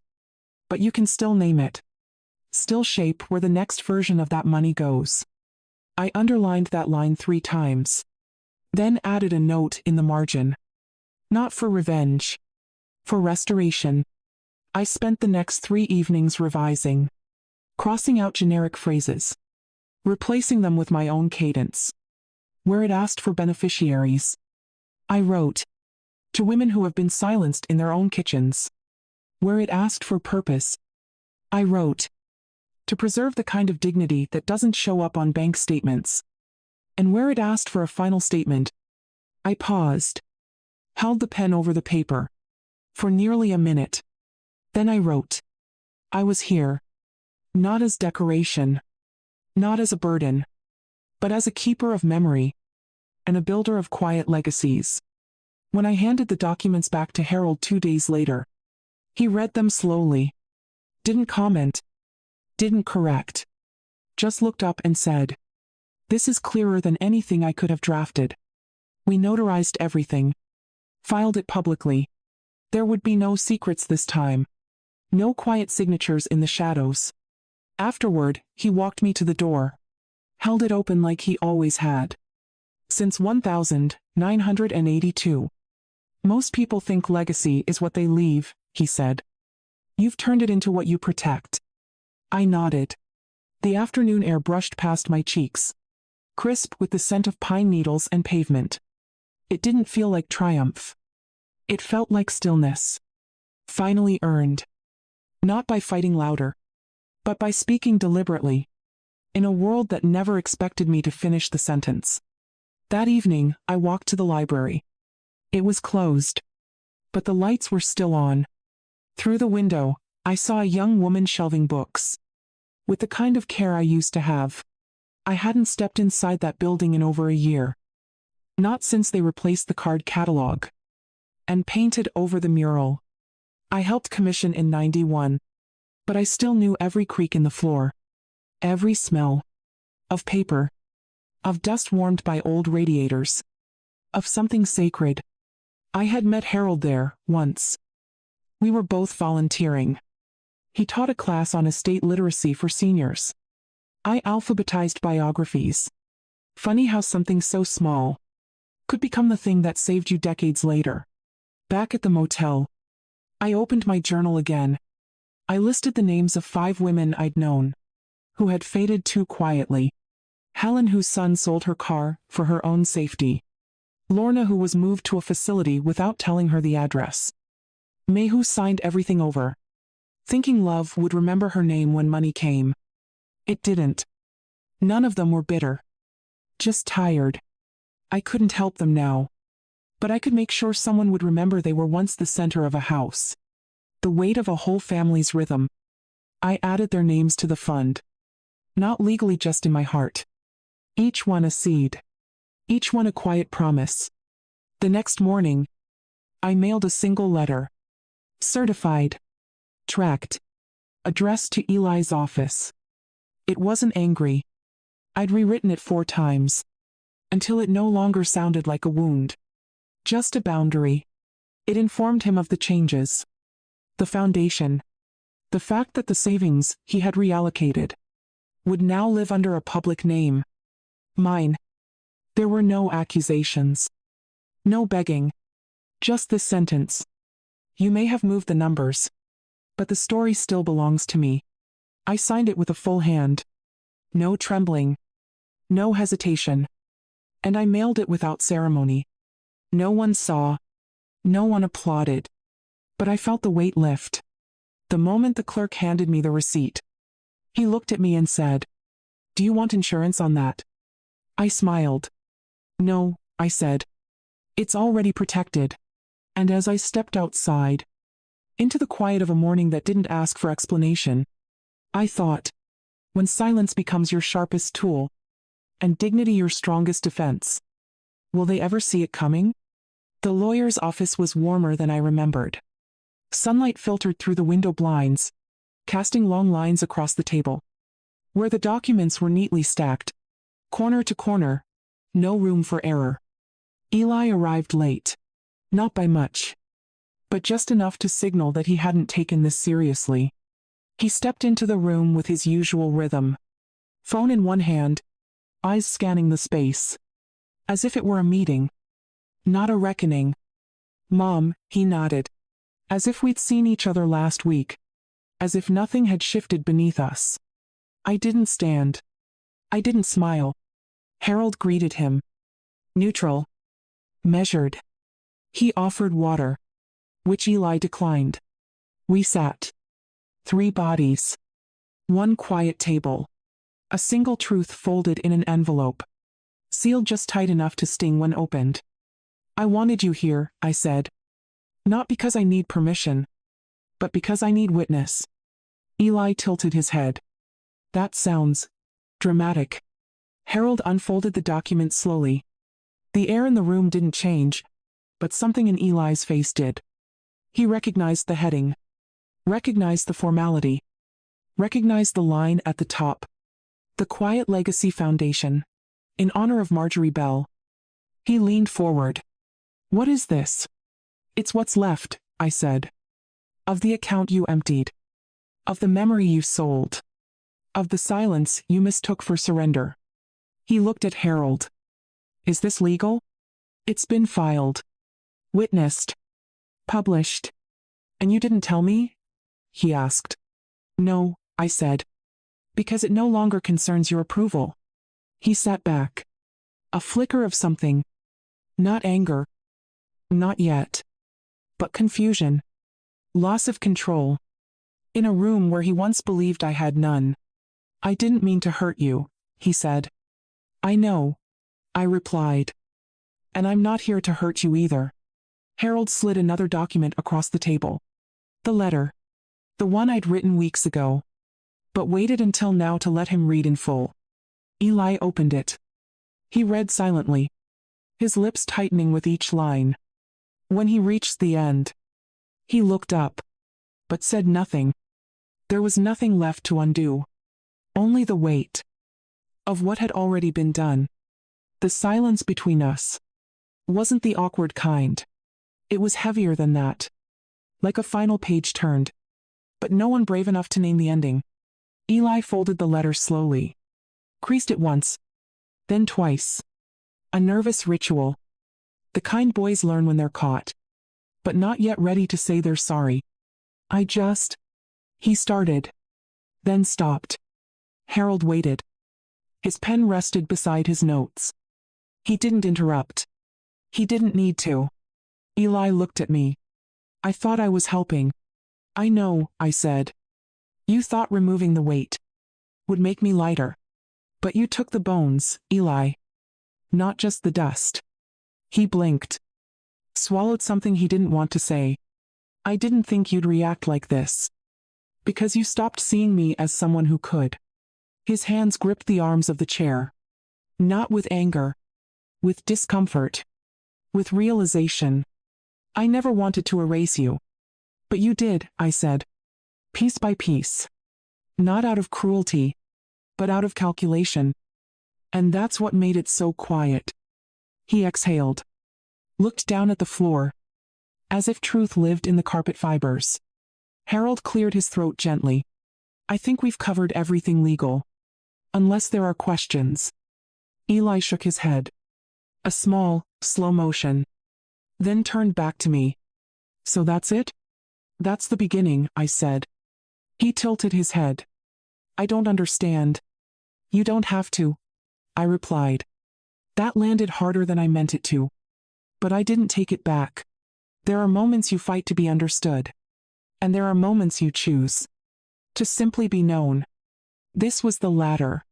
But you can still name it. Still shape where the next version of that money goes. I underlined that line 3 times. Then added a note in the margin. Not for revenge. For restoration. I spent the next 3 evenings revising. Crossing out generic phrases. Replacing them with my own cadence. Where it asked for beneficiaries, I wrote. To women who have been silenced in their own kitchens. Where it asked for purpose, I wrote. To preserve the kind of dignity that doesn't show up on bank statements. And where it asked for a final statement, I paused. Held the pen over the paper. For nearly a minute. Then I wrote. I was here. Not as decoration. Not as a burden. But as a keeper of memory. And a builder of quiet legacies. When I handed the documents back to Harold 2 days later, he read them slowly. Didn't comment. Didn't correct. Just looked up and said, this is clearer than anything I could have drafted. We notarized everything. Filed it publicly. There would be no secrets this time. No quiet signatures in the shadows. Afterward, he walked me to the door. Held it open like he always had. Since 1982. Most people think legacy is what they leave, he said. You've turned it into what you protect. I nodded. The afternoon air brushed past my cheeks. Crisp with the scent of pine needles and pavement. It didn't feel like triumph. It felt like stillness. Finally earned. Not by fighting louder. But by speaking deliberately. In a world that never expected me to finish the sentence. That evening, I walked to the library. It was closed. But the lights were still on. Through the window, I saw a young woman shelving books. With the kind of care I used to have. I hadn't stepped inside that building in over a year. Not since they replaced the card catalog. And painted over the mural. I helped commission in '91. But I still knew every creak in the floor. Every smell. Of paper. Of dust warmed by old radiators. Of something sacred. I had met Harold there, once. We were both volunteering. He taught a class on estate literacy for seniors. I alphabetized biographies. Funny how something so small could become the thing that saved you decades later. Back at the motel, I opened my journal again. I listed the names of 5 women I'd known. Who had faded too quietly. Helen, whose son sold her car for her own safety. Lorna, who was moved to a facility without telling her the address. May, who signed everything over. Thinking love would remember her name when money came. It didn't. None of them were bitter. Just tired. I couldn't help them now. But I could make sure someone would remember they were once the center of a house. The weight of a whole family's rhythm. I added their names to the fund. Not legally, just in my heart. Each one a seed. Each one a quiet promise. The next morning, I mailed a single letter. Certified. Tracked. Addressed to Eli's office. It wasn't angry. I'd rewritten it 4 times. Until it no longer sounded like a wound. Just a boundary. It informed him of the changes. The foundation. The fact that the savings he had reallocated would now live under a public name. Mine. There were no accusations. No begging. Just this sentence. You may have moved the numbers, but the story still belongs to me. I signed it with a full hand. No trembling. No hesitation. And I mailed it without ceremony. No one saw. No one applauded. But I felt the weight lift. The moment the clerk handed me the receipt. He looked at me and said, "Do you want insurance on that?" I smiled. "No," I said. "It's already protected." And as I stepped outside, into the quiet of a morning that didn't ask for explanation, I thought, when silence becomes your sharpest tool, and dignity your strongest defense, will they ever see it coming? The lawyer's office was warmer than I remembered. Sunlight filtered through the window blinds, casting long lines across the table. Where the documents were neatly stacked, corner to corner, no room for error. Eli arrived late. Not by much. But just enough to signal that he hadn't taken this seriously. He stepped into the room with his usual rhythm. Phone in one hand, eyes scanning the space. As if it were a meeting. Not a reckoning. "Mom," he nodded. As if we'd seen each other last week. As if nothing had shifted beneath us. I didn't stand. I didn't smile. Harold greeted him. Neutral. Measured. He offered water, which Eli declined. We sat. 3 bodies. 1 quiet table. A single truth folded in an envelope. Sealed just tight enough to sting when opened. "I wanted you here," I said. "Not because I need permission, but because I need witness." Eli tilted his head. "That sounds dramatic." Harold unfolded the document slowly. The air in the room didn't change, but something in Eli's face did. He recognized the heading. Recognized the formality. Recognized the line at the top. The Quiet Legacy Foundation. In honor of Marjorie Bell. He leaned forward. "What is this?" "It's what's left," I said. "Of the account you emptied. Of the memory you sold. Of the silence you mistook for surrender." He looked at Harold. "Is this legal?" "It's been filed. Witnessed. Published. And you didn't tell me?" he asked. "No," I said. "Because it no longer concerns your approval." He sat back. A flicker of something. Not anger. Not yet. But confusion. Loss of control. In a room where he once believed I had none. "I didn't mean to hurt you," he said. "I know," I replied. "And I'm not here to hurt you either." Harold slid another document across the table. The letter. The one I'd written weeks ago. But waited until now to let him read in full. Eli opened it. He read silently. His lips tightening with each line. When he reached the end, he looked up. But said nothing. There was nothing left to undo. Only the weight. Of what had already been done. The silence between us. Wasn't the awkward kind. It was heavier than that. Like a final page turned. But no one brave enough to name the ending. Eli folded the letter slowly. Creased it once. Then twice. A nervous ritual. The kind boys learn when they're caught. But not yet ready to say they're sorry. He started. Then stopped. Harold waited. His pen rested beside his notes. He didn't interrupt. He didn't need to. Eli looked at me. I thought I was helping. I know, I said. You thought removing the weight would make me lighter. But you took the bones, Eli. not just the dust. He blinked, swallowed something he didn't want to say. I didn't think you'd react like this. Because you stopped seeing me as someone who could. His hands gripped the arms of the chair. Not with anger. With discomfort. With realization. I never wanted to erase you. But you did, I said. Piece by piece. Not out of cruelty, but out of calculation. And that's what made it so quiet. He exhaled. Looked down at the floor. As if truth lived in the carpet fibers. Harold cleared his throat gently. I think we've covered everything legal. Unless there are questions. Eli shook his head. A small, slow motion. Then turned back to me. So that's it? That's the beginning, I said. He tilted his head. I don't understand. You don't have to, I replied. That landed harder than I meant it to. But I didn't take it back. There are moments you fight to be understood. And there are moments you choose to simply be known. This was the latter.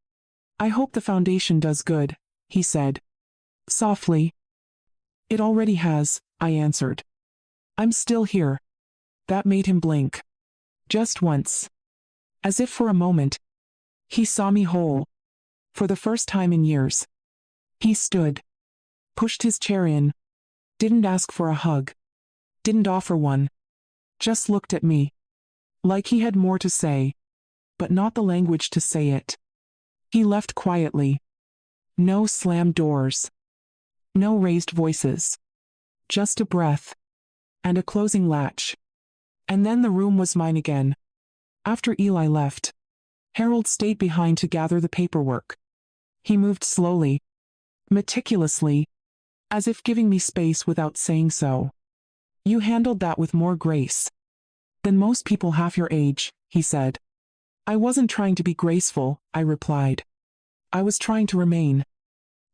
I hope the foundation does good, he said. Softly. It already has, I answered. I'm still here. That made him blink. Just once. As if for a moment. He saw me whole. For the first time in years. He stood. Pushed his chair in. Didn't ask for a hug. Didn't offer one. Just looked at me. Like he had more to say. But not the language to say it. He left quietly. No slammed doors. No raised voices. Just a breath. And a closing latch. And then the room was mine again. After Eli left, Harold stayed behind to gather the paperwork. He moved slowly. Meticulously. As if giving me space without saying so. You handled that with more grace than most people half your age, he said. I wasn't trying to be graceful, I replied. I was trying to remain.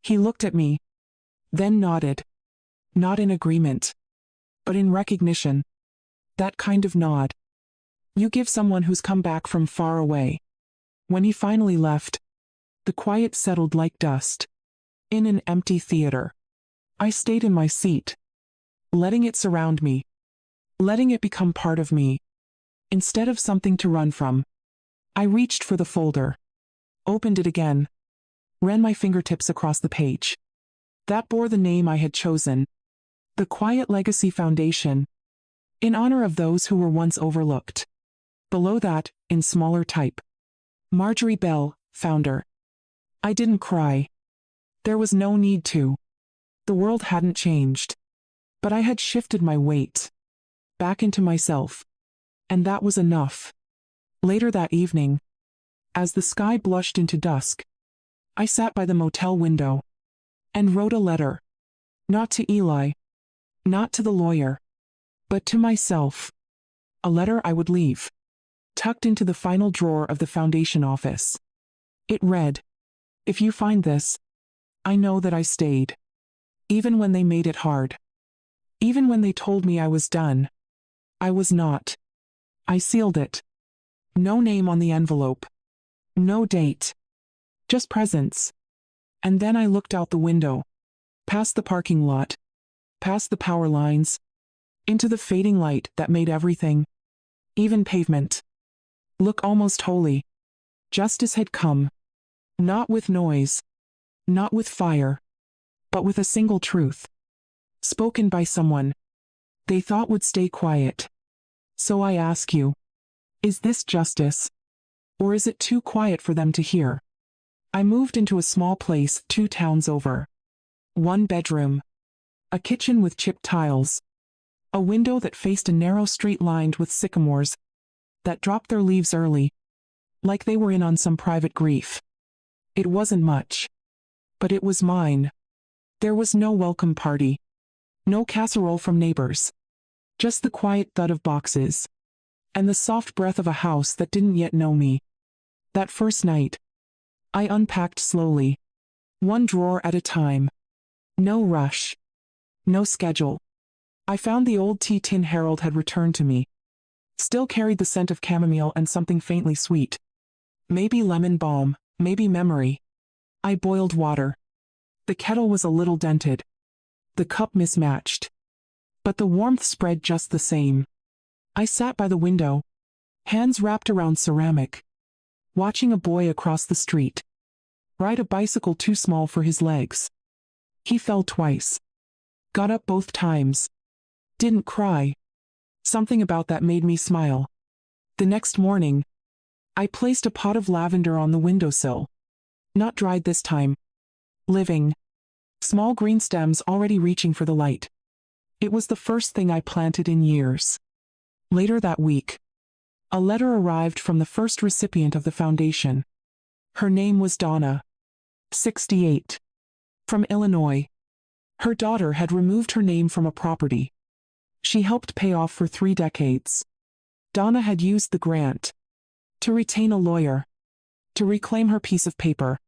He looked at me. Then nodded. Not in agreement. But in recognition. That kind of nod. You give someone who's come back from far away. When he finally left, the quiet settled like dust. In an empty theater. I stayed in my seat. Letting it surround me. Letting it become part of me. Instead of something to run from. I reached for the folder. Opened it again. Ran my fingertips across the page. That bore the name I had chosen. The Quiet Legacy Foundation. In honor of those who were once overlooked. Below that, in smaller type. Marjorie Bell, founder. I didn't cry. There was no need to. The world hadn't changed. But I had shifted my weight. Back into myself. And that was enough. Later that evening, as the sky blushed into dusk, I sat by the motel window. And wrote a letter. Not to Eli. Not to the lawyer. But to myself. A letter I would leave. Tucked into the final drawer of the foundation office. It read, if you find this, I know that I stayed. Even when they made it hard. Even when they told me I was done. I was not. I sealed it. No name on the envelope. No date. Just presence. And then I looked out the window. Past the parking lot. Past the power lines. Into the fading light that made everything, even pavement, look almost holy. Justice had come. Not with noise. Not with fire. But with a single truth. Spoken by someone they thought would stay quiet. So I ask you, is this justice? Or is it too quiet for them to hear? I moved into a small place 2 towns over. 1 bedroom. A kitchen with chipped tiles. A window that faced a narrow street lined with sycamores that dropped their leaves early, like they were in on some private grief. It wasn't much. But it was mine. There was no welcome party. No casserole from neighbors. Just the quiet thud of boxes. And the soft breath of a house that didn't yet know me. That first night, I unpacked slowly. 1 drawer at a time. No rush. No schedule. I found the old tea tin Harold had returned to me. Still carried the scent of chamomile and something faintly sweet. Maybe lemon balm, maybe memory. I boiled water. The kettle was a little dented. The cup mismatched. But the warmth spread just the same. I sat by the window, hands wrapped around ceramic, watching a boy across the street ride a bicycle too small for his legs. He fell twice. Got up both times. Didn't cry. Something about that made me smile. The next morning, I placed a pot of lavender on the windowsill. Not dried this time. Living. Small green stems already reaching for the light. It was the first thing I planted in years. Later that week, a letter arrived from the first recipient of the foundation. Her name was Donna, 68, from Illinois. Her daughter had removed her name from a property she helped pay off for 3 decades. Donna had used the grant to retain a lawyer, to reclaim her piece of paper,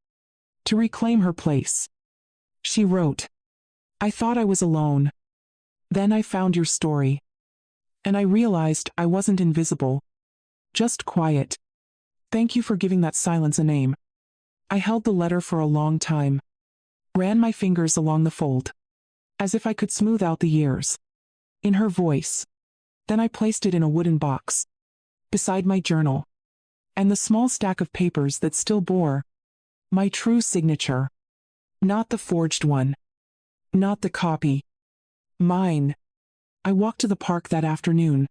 to reclaim her place. She wrote, "I thought I was alone. Then I found your story. And I realized I wasn't invisible. Just quiet. Thank you for giving that silence a name." I held the letter for a long time. Ran my fingers along the fold, as if I could smooth out the years. In her voice. Then I placed it in a wooden box, beside my journal, and the small stack of papers that still bore my true signature. Not the forged one. Not the copy. Mine. I walked to the park that afternoon.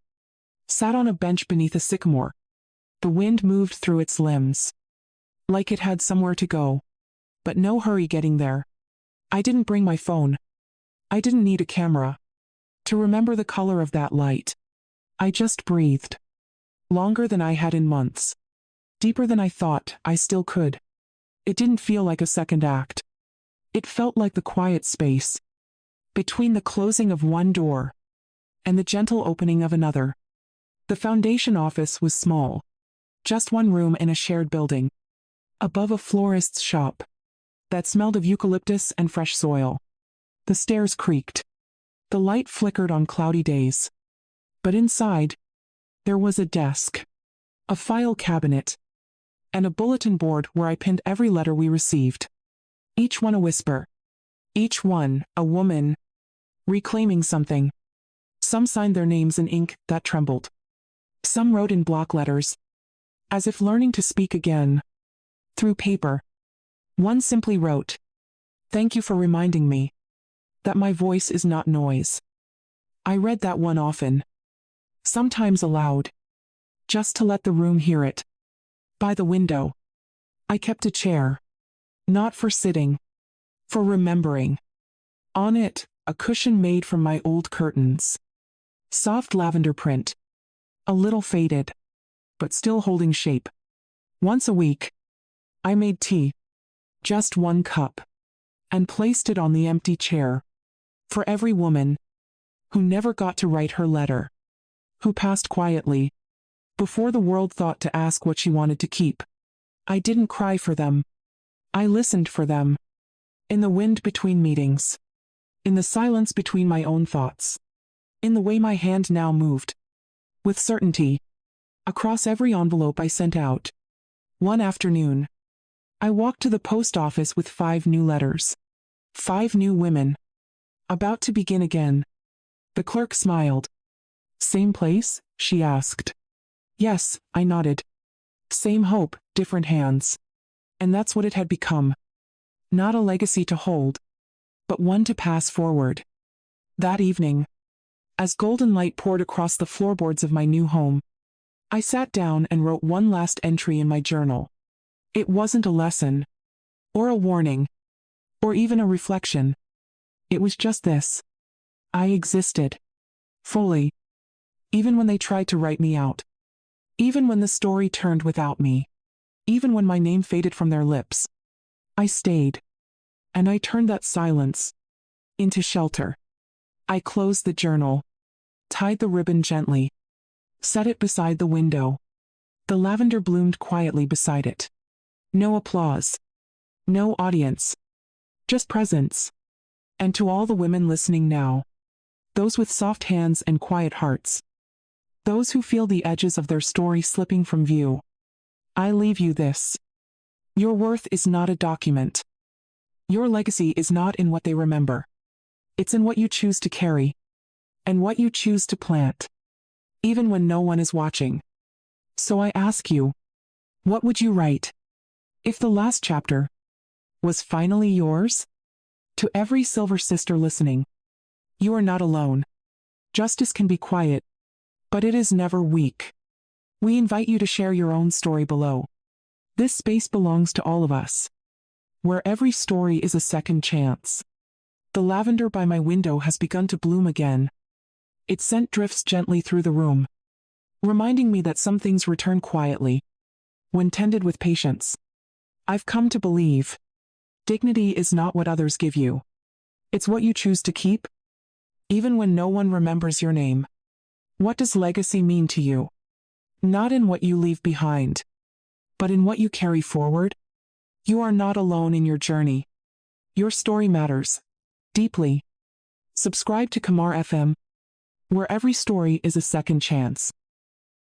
Sat on a bench beneath a sycamore. The wind moved through its limbs, like it had somewhere to go, but no hurry getting there. I didn't bring my phone. I didn't need a camera to remember the color of that light. I just breathed. Longer than I had in months. Deeper than I thought I still could. It didn't feel like a second act. It felt like the quiet space between the closing of one door and the gentle opening of another. The foundation office was small. Just one room in a shared building. Above a florist's shop that smelled of eucalyptus and fresh soil. The stairs creaked. The light flickered on cloudy days. But inside, there was a desk, a file cabinet, and a bulletin board where I pinned every letter we received. Each one a whisper. Each one a woman reclaiming something. Some signed their names in ink that trembled. Some wrote in block letters, as if learning to speak again, through paper. One simply wrote, "Thank you for reminding me that my voice is not noise." I read that one often, sometimes aloud, just to let the room hear it. By the window, I kept a chair, not for sitting, for remembering. On it, a cushion made from my old curtains. Soft lavender print, a little faded, but still holding shape. Once a week, I made tea, just 1 cup, and placed it on the empty chair. For every woman who never got to write her letter, who passed quietly, before the world thought to ask what she wanted to keep. I didn't cry for them. I listened for them. In the wind between meetings. In the silence between my own thoughts. In the way my hand now moved. With certainty. Across every envelope I sent out. One afternoon, I walked to the post office with 5 new letters. 5 new women. About to begin again. The clerk smiled. "Same place?" she asked. "Yes," I nodded. Same hope, different hands. And that's what it had become. Not a legacy to hold, but one to pass forward. That evening, as golden light poured across the floorboards of my new home, I sat down and wrote one last entry in my journal. It wasn't a lesson, or a warning, or even a reflection. It was just this. I existed. Fully. Even when they tried to write me out. Even when the story turned without me. Even when my name faded from their lips. I stayed. And I turned that silence into shelter. I closed the journal. Tied the ribbon gently. Set it beside the window. The lavender bloomed quietly beside it. No applause. No audience. Just presence. And to all the women listening now, those with soft hands and quiet hearts, those who feel the edges of their story slipping from view, I leave you this. Your worth is not a document. Your legacy is not in what they remember. It's in what you choose to carry, and what you choose to plant, even when no one is watching. So I ask you, what would you write if the last chapter was finally yours? To every Silver Sister listening, you are not alone. Justice can be quiet, but it is never weak. We invite you to share your own story below. This space belongs to all of us, where every story is a second chance. The lavender by my window has begun to bloom again. Its scent drifts gently through the room, reminding me that some things return quietly, when tended with patience. I've come to believe dignity is not what others give you. It's what you choose to keep, even when no one remembers your name. What does legacy mean to you? Not in what you leave behind, but in what you carry forward. You are not alone in your journey. Your story matters deeply. Subscribe to Kamar FM, where every story is a second chance.